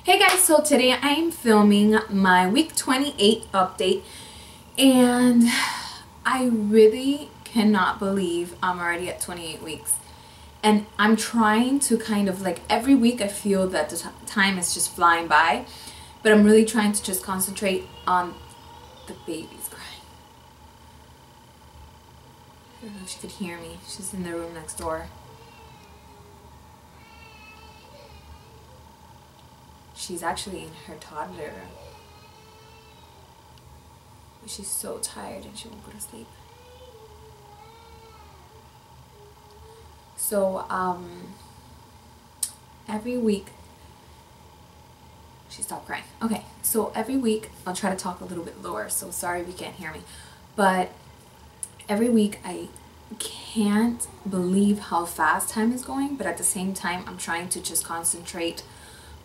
Hey guys, so today I am filming my week 28 update and I really cannot believe I'm already at 28 weeks. And I'm trying to kind of like every week I feel that the time is just flying by, but I'm really trying to just concentrate on the baby's crying. I don't know if she could hear me. She's in the room next door. She's actually in her toddler. She's so tired and she won't go to sleep. So every week she stopped crying. Okay, so every week I'll try to talk a little bit lower, so sorry if you can't hear me. But every week I can't believe how fast time is going, but at the same time I'm trying to just concentrate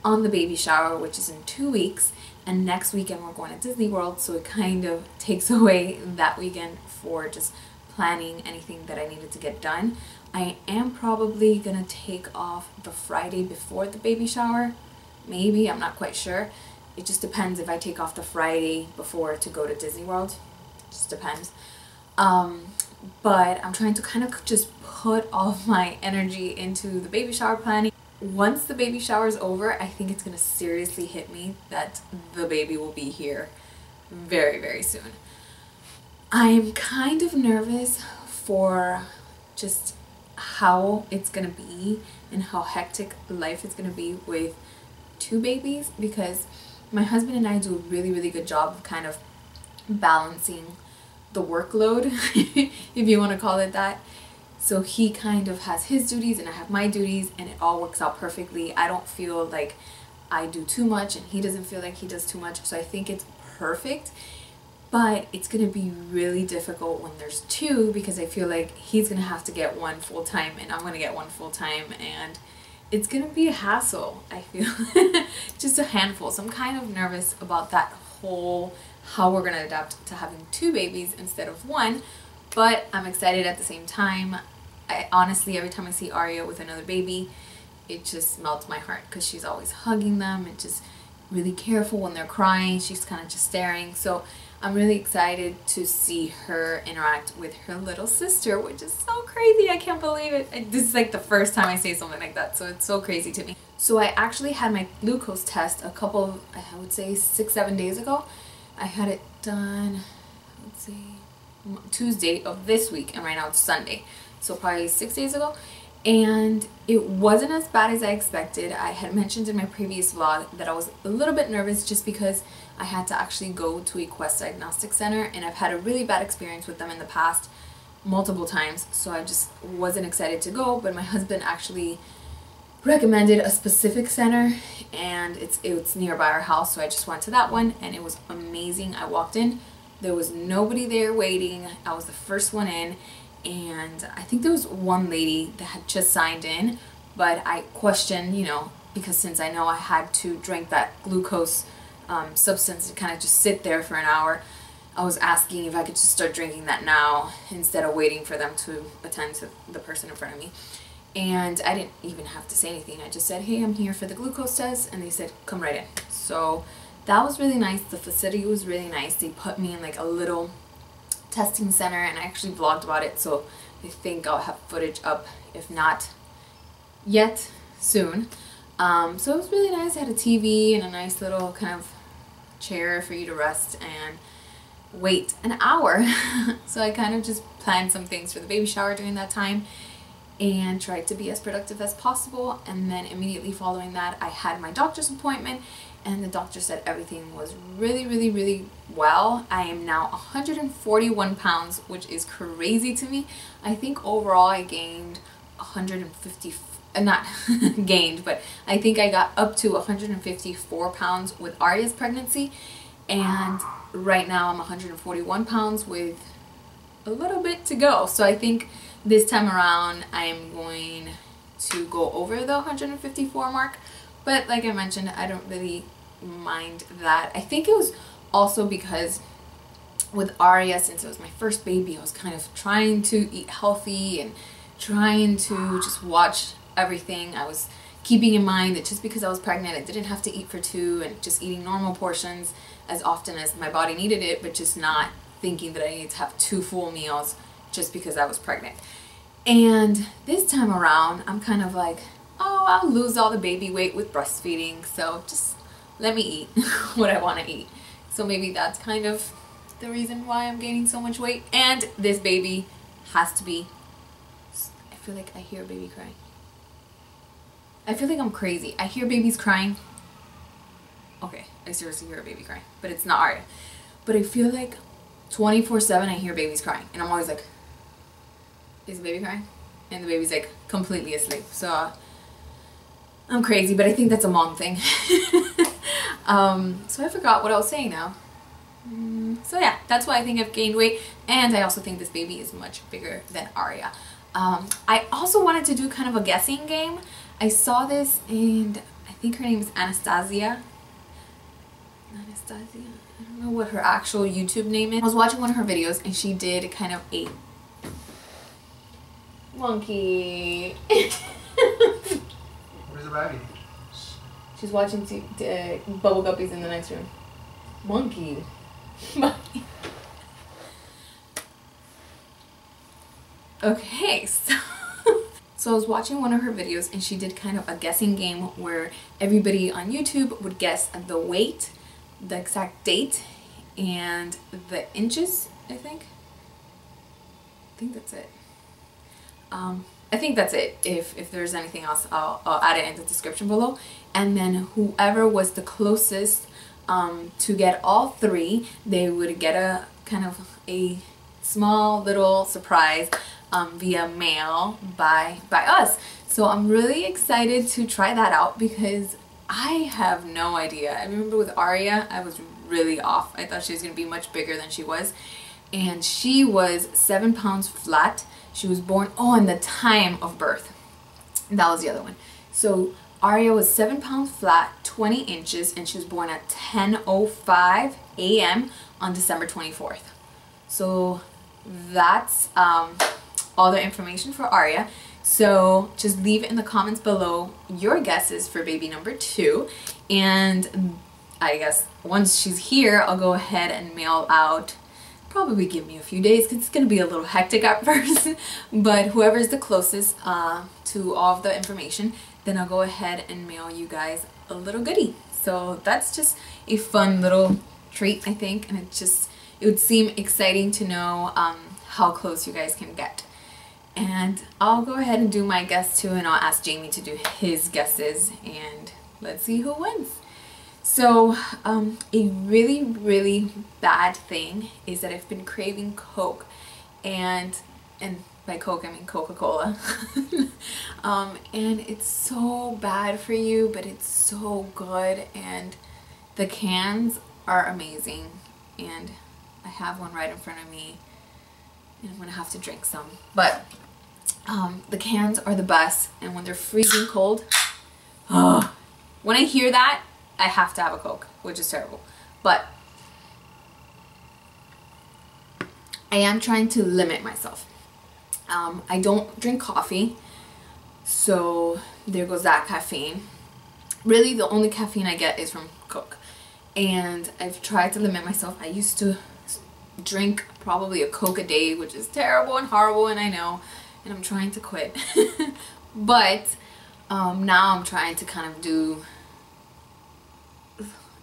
on the baby shower, which is in 2 weeks, and next weekend we're going to Disney World, so it kind of takes away that weekend for just planning anything that I needed to get done. I am probably gonna take off the Friday before the baby shower. Maybe, I'm not quite sure. It just depends if I take off the Friday before to go to Disney World. It just depends. But I'm trying to kind of just put all of my energy into the baby shower planning. Once the baby shower is over, I think it's gonna seriously hit me that the baby will be here very, very soon. I'm kind of nervous for just how it's gonna be and how hectic life is gonna be with 2 babies, because my husband and I do a really, really good job of kind of balancing the workload, if you want to call it that. So he kind of has his duties and I have my duties, and it all works out perfectly. I don't feel like I do too much and he doesn't feel like he does too much, so I think it's perfect. But it's going to be really difficult when there's 2, because I feel like he's going to have to get one full-time and I'm going to get one full-time, and it's going to be a hassle, I feel. Just a handful. So I'm kind of nervous about that whole, how we're going to adapt to having 2 babies instead of 1. But I'm excited at the same time. I honestly, every time I see Arya with another baby, it just melts my heart, because she's always hugging them and just really careful when they're crying. She's kind of just staring. So I'm really excited to see her interact with her little sister, which is so crazy. I can't believe it. This is like the first time I say something like that, so it's so crazy to me. So I actually had my glucose test a couple of, I would say 6-7 days ago. I had it done, let's see, Tuesday of this week, and right now it's Sunday, so probably 6 days ago, and it wasn't as bad as I expected. I had mentioned in my previous vlog that I was a little bit nervous just because I had to actually go to a Quest Diagnostic Center, and I've had a really bad experience with them in the past multiple times, so I just wasn't excited to go. But my husband actually recommended a specific center, and it's nearby our house, so I just went to that one, and it was amazing. I walked in, there was nobody there waiting. I was the first one in, and I think there was one lady that had just signed in, but I questioned, you know, because since I know I had to drink that glucose substance to kind of just sit there for an hour, I was asking if I could just start drinking that now instead of waiting for them to attend to the person in front of me. And I didn't even have to say anything. I just said, hey, I'm here for the glucose test, and they said, come right in. So that was really nice. The facility was really nice. They put me in like a little testing center, and I actually vlogged about it, so I think I'll have footage up, if not yet, soon. So it was really nice. I had a TV and a nice little kind of chair for you to rest and wait an hour. So I kind of just planned some things for the baby shower during that time and tried to be as productive as possible. And then immediately following that, I had my doctor's appointment, and the doctor said everything was really, really, really well. I am now 141 pounds, which is crazy to me. I think overall I gained 150, not gained, but I think I got up to 154 pounds with Arya's pregnancy, and right now I'm 141 pounds with a little bit to go. So I think this time around I'm going to go over the 154 mark. But like I mentioned, I don't really mind that. I think it was also because with Arya, since it was my first baby, I was kind of trying to eat healthy and trying to just watch everything. I was keeping in mind that just because I was pregnant, I didn't have to eat for 2 and just eating normal portions as often as my body needed it, but just not thinking that I needed to have 2 full meals just because I was pregnant. And this time around, I'm kind of like, oh, I'll lose all the baby weight with breastfeeding, so just let me eat what I want to eat. So maybe that's kind of the reason why I'm gaining so much weight. And this baby has to be, I feel like I hear a baby crying. I feel like I'm crazy. I hear babies crying. Okay, I seriously hear a baby crying, but it's not Arya. But I feel like 24/7 I hear babies crying, and I'm always like, is the baby crying? And the baby's like completely asleep. So I'm crazy, but I think that's a mom thing. So I forgot what I was saying now. So yeah, that's why I think I've gained weight, and I also think this baby is much bigger than Arya. I also wanted to do kind of a guessing game. I saw this, and I think her name is Anastasia. I don't know what her actual YouTube name is. I was watching one of her videos, and she did kind of a monkey. Where's the baby? She's watching Bubble Guppies in the next room. Monkey. Okay, so I was watching one of her videos, and she did kind of a guessing game where everybody on YouTube would guess the weight, the exact date, and the inches, I think that's it. I think that's it. If there's anything else, I'll add it in the description below. And then whoever was the closest to get all 3, they would get a kind of a small little surprise via mail by us. So I'm really excited to try that out because I have no idea. I remember with Arya, I was really off. I thought she was going to be much bigger than she was. And she was 7 pounds flat. She was born, oh, and the time of birth. That was the other one. So Arya was 7 pounds flat, 20 inches, and she was born at 10:05 a.m. on December 24th. So that's all the information for Arya. So just leave it in the comments below your guesses for baby number 2. And I guess once she's here, I'll go ahead and mail out. Probably give me a few days because it's going to be a little hectic at first. But whoever's the closest to all of the information, then I'll go ahead and mail you guys a little goodie. So that's just a fun little treat, I think. And it would seem exciting to know how close you guys can get. And I'll go ahead and do my guess too, and I'll ask Jamie to do his guesses, and let's see who wins. So a really, really bad thing is that I've been craving Coke, and by Coke I mean Coca-Cola. And it's so bad for you, but it's so good, and the cans are amazing, and I have one right in front of me, and I'm gonna have to drink some. But the cans are the best, and when they're freezing cold, when I hear that, I have to have a Coke, which is terrible. But I am trying to limit myself. I don't drink coffee, so there goes that caffeine. Really, the only caffeine I get is from Coke, and I've tried to limit myself. I used to drink probably a Coke a day, which is terrible and horrible, and I know, and I'm trying to quit. But now I'm trying to kind of do,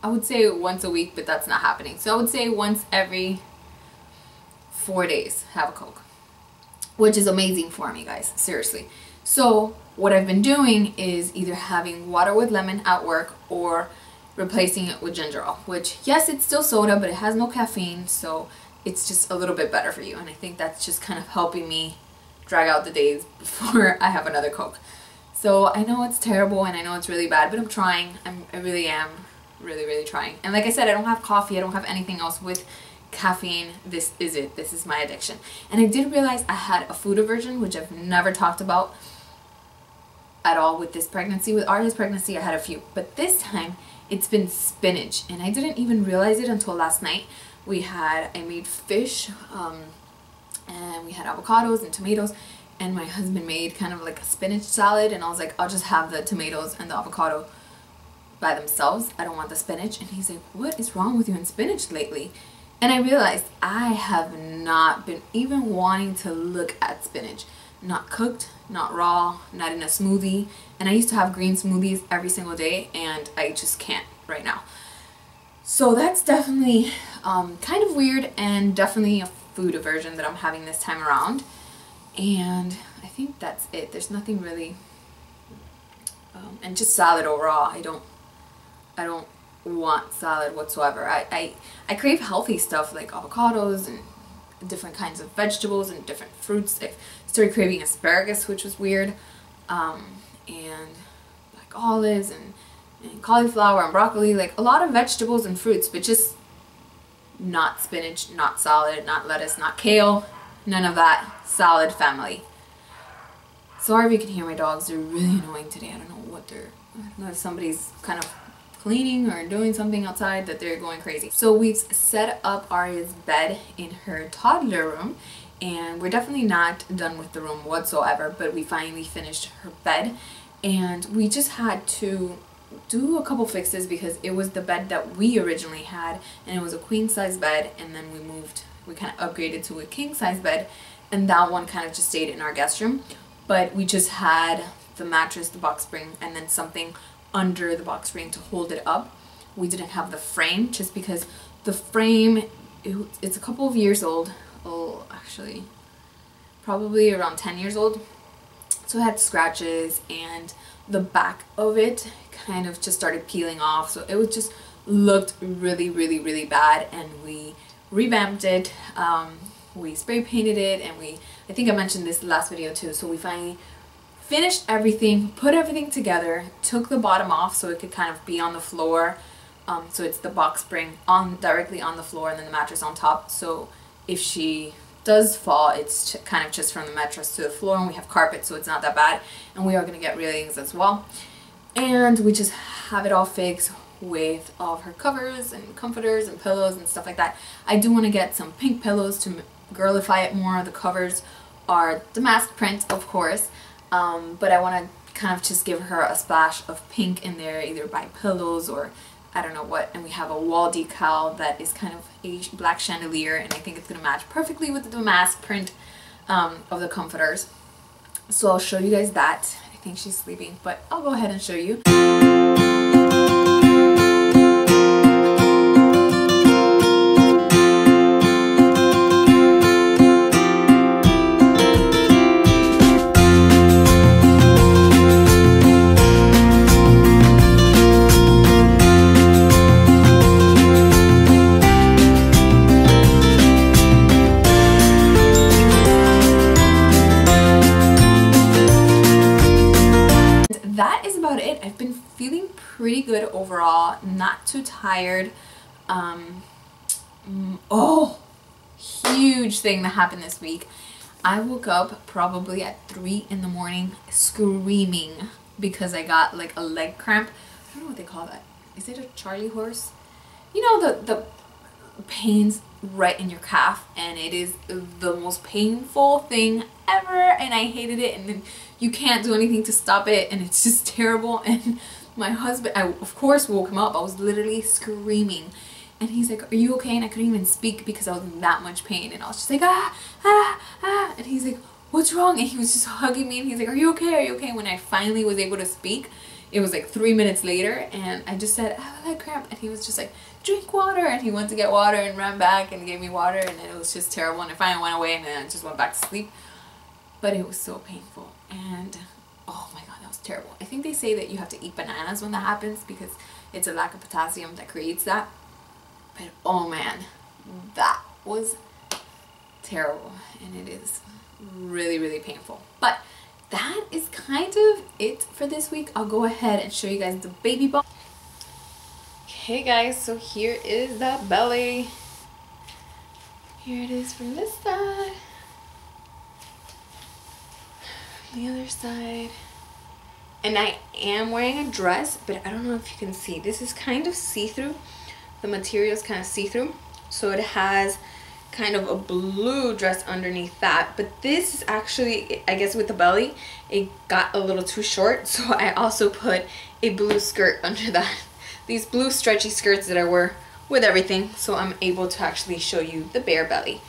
I would say once a week, but that's not happening. So I would say once every 4 days have a Coke, which is amazing for me, guys, seriously. So what I've been doing is either having water with lemon at work or replacing it with ginger ale, which, yes, it's still soda, but it has no caffeine, so it's just a little bit better for you. And I think that's just kind of helping me drag out the days before I have another Coke. So I know it's terrible and I know it's really bad, but I'm trying. I really am really trying. And like I said, I don't have coffee, I don't have anything else with caffeine. This is it. This is my addiction. And I did realize I had a food aversion, which I've never talked about at all with this pregnancy. With Arya's pregnancy, I had a few, but this time it's been spinach, and I didn't even realize it until last night. I made fish, and we had avocados and tomatoes, and my husband made kind of like a spinach salad, and I was like, I'll just have the tomatoes and the avocado by themselves. I don't want the spinach. And he's like, what is wrong with you and spinach lately? And I realized I have not been even wanting to look at spinach. Not cooked, not raw, not in a smoothie. And I used to have green smoothies every single day, and I just can't right now. So that's definitely kind of weird, and definitely a food aversion that I'm having this time around. And I think that's it. There's nothing really, and just salad overall. I don't want salad whatsoever. I crave healthy stuff like avocados and different kinds of vegetables and different fruits. I started craving asparagus, which was weird, and like olives and cauliflower and broccoli, like a lot of vegetables and fruits, but just not spinach, not salad, not lettuce, not kale, none of that. Salad family. Sorry if you can hear my dogs. They're really annoying today. I don't know if somebody's kind of cleaning or doing something outside that they're going crazy. So we've set up Arya's bed in her toddler room, and we're definitely not done with the room whatsoever, but we finally finished her bed, and we just had to do a couple fixes because it was the bed that we originally had, and it was a queen size bed, and then we kind of upgraded to a king size bed, and that one kind of just stayed in our guest room. But we just had the mattress, the box spring, and then something under the box spring to hold it up. We didn't have the frame just because the frame, it's a couple of years old. Oh, actually probably around 10 years old. So it had scratches, and the back of it kind of just started peeling off, so it was just looked really bad, and we revamped it. We spray painted it, and I think I mentioned this last video too, so we finally finished everything, put everything together, took the bottom off so it could kind of be on the floor, so it's the box spring directly on the floor, and then the mattress on top, so if she does fall, it's kind of just from the mattress to the floor, and we have carpet, so it's not that bad. And we are going to get railings as well, and we just have it all fixed with all of her covers and comforters and pillows and stuff like that. I do want to get some pink pillows to girlify it more. The covers are damask print, of course, but I want to kind of just give her a splash of pink in there, either by pillows or I don't know what. And we have a wall decal that is kind of a black chandelier, and I think it's going to match perfectly with the damask print of the comforters. So I'll show you guys that. I think she's sleeping, but I'll go ahead and show you. That is about it. I've been feeling pretty good overall, not too tired. Oh, huge thing that happened this week. I woke up probably at 3 in the morning screaming because I got like a leg cramp. I don't know what they call that. Is it a Charlie horse? You know, the pains right in your calf, and it is the most painful thing ever, and I hated it, and then you can't do anything to stop it, and it's just terrible. And my husband, I of course woke him up. I was literally screaming, and he's like, are you okay? And I couldn't even speak because I was in that much pain, and I was just like, and he's like, what's wrong? And he was just hugging me, and he's like, are you okay? Are you okay? When I finally was able to speak, it was like 3 minutes later, and I just said, I have a leg cramp, and he was just like, drink water, and he went to get water and ran back and gave me water, and it was just terrible, and I finally went away, and then I just went back to sleep. But it was so painful, and oh my god, that was terrible. I think they say that you have to eat bananas when that happens because it's a lack of potassium that creates that. But oh man, that was terrible, and it is really painful. But that is kind of it for this week. I'll go ahead and show you guys the baby bump. Okay guys, so here is the belly. Here it is from this side. The other side. And I am wearing a dress, but I don't know if you can see. This is kind of see-through. The material is kind of see-through. So it has kind of a blue dress underneath that, but this is actually, I guess with the belly, it got a little too short, so I also put a blue skirt under that. These blue stretchy skirts that I wear with everything, so I'm able to actually show you the bare belly.